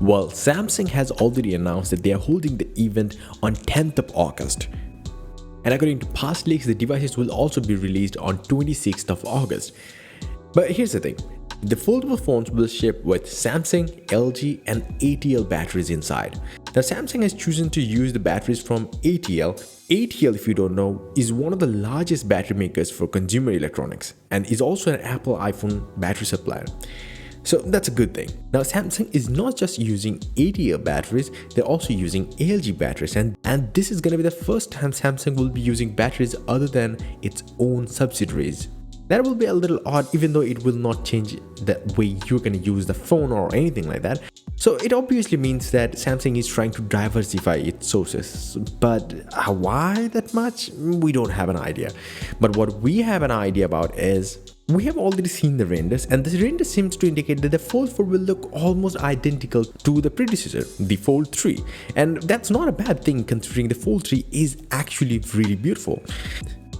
Well, Samsung has already announced that they are holding the event on 10th of August. And according to past leaks, the devices will also be released on 26th of August. But here's the thing. The foldable phones will ship with Samsung, LG and ATL batteries inside. Now Samsung has chosen to use the batteries from ATL. ATL, if you don't know, is one of the largest battery makers for consumer electronics and is also an Apple iPhone battery supplier. So that's a good thing. Now Samsung is not just using ATL batteries, they're also using ALG batteries, and this is going to be the first time Samsung will be using batteries other than its own subsidiaries. That will be a little odd, even though it will not change the way you're going to use the phone or anything like that. So it obviously means that Samsung is trying to diversify its sources. But why that much? We don't have an idea. But what we have an idea about is we have already seen the renders, and this render seems to indicate that the Fold 4 will look almost identical to the predecessor, the Fold 3. And that's not a bad thing considering the Fold 3 is actually really beautiful.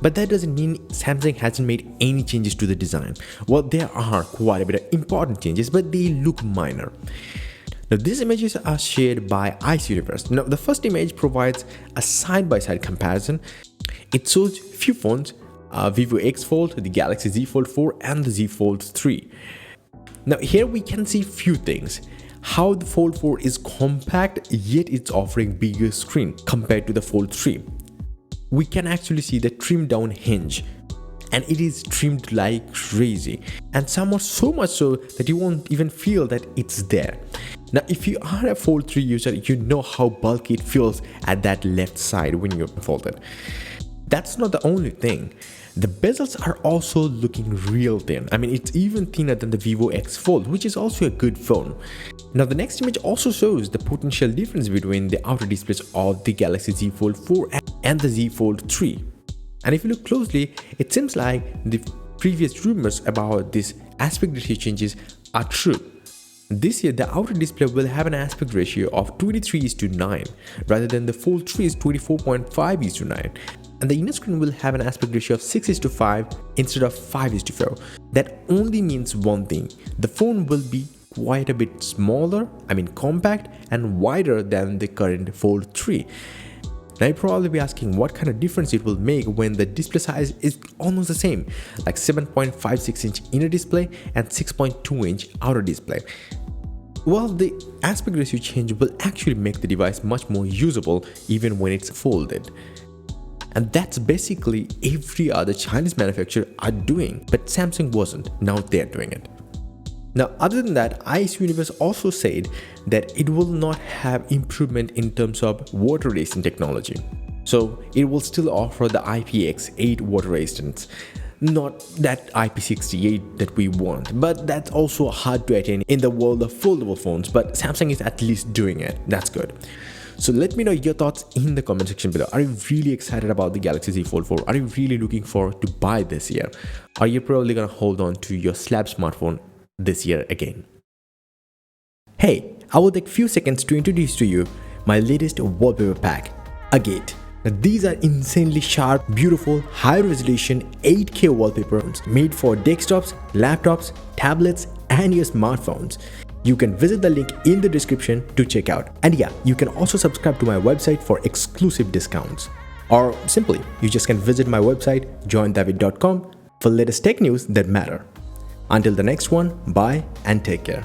But that doesn't mean Samsung hasn't made any changes to the design. Well, there are quite a bit of important changes, but they look minor. Now, these images are shared by Ice Universe. Now, the first image provides a side-by-side comparison. It shows few phones, Vivo X Fold, the Galaxy Z Fold 4 and the Z Fold 3. Now, here we can see few things. How the Fold 4 is compact, yet it's offering bigger screen compared to the Fold 3. We can actually see the trimmed down hinge, and it is trimmed like crazy, and somewhat so much so that you won't even feel that it's there. Now if you are a Fold 3 user, you know how bulky it feels at that left side when you fold it. That's not the only thing. The bezels are also looking real thin. I mean, it's even thinner than the Vivo X Fold, which is also a good phone. Now the next image also shows the potential difference between the outer displays of the Galaxy Z Fold 4 and the Z Fold 3. And if you look closely, it seems like the previous rumors about this aspect ratio changes are true. This year, the outer display will have an aspect ratio of 23:9 rather than the Fold 3's 24.5:9. And the inner screen will have an aspect ratio of 6:5 instead of 5:4. That only means one thing. The phone will be quite a bit smaller, compact and wider than the current Fold 3. Now you'll probably be asking what kind of difference it will make when the display size is almost the same, like 7.56-inch inner display and 6.2-inch outer display. Well, the aspect ratio change will actually make the device much more usable even when it's folded. And that's basically every other Chinese manufacturer are doing, but Samsung wasn't. Now they're doing it. Now, other than that, Ice Universe also said that it will not have improvement in terms of water resistant technology. So it will still offer the IPX8 water resistance, not that IP68 that we want, but that's also hard to attain in the world of foldable phones, but Samsung is at least doing it. That's good. So let me know your thoughts in the comment section below. Are you really excited about the Galaxy Z Fold 4? Are you really looking forward to buy this year? Are you probably gonna hold on to your slab smartphone this year again? Hey, I will take few seconds to introduce to you my latest wallpaper pack, Agate. Now, these are insanely sharp, beautiful, high-resolution 8K wallpapers made for desktops, laptops, tablets, and your smartphones. You can visit the link in the description to check out. And yeah, you can also subscribe to my website for exclusive discounts. Or simply, you just can visit my website, joindavid.com, for latest tech news that matter. Until the next one, bye and take care.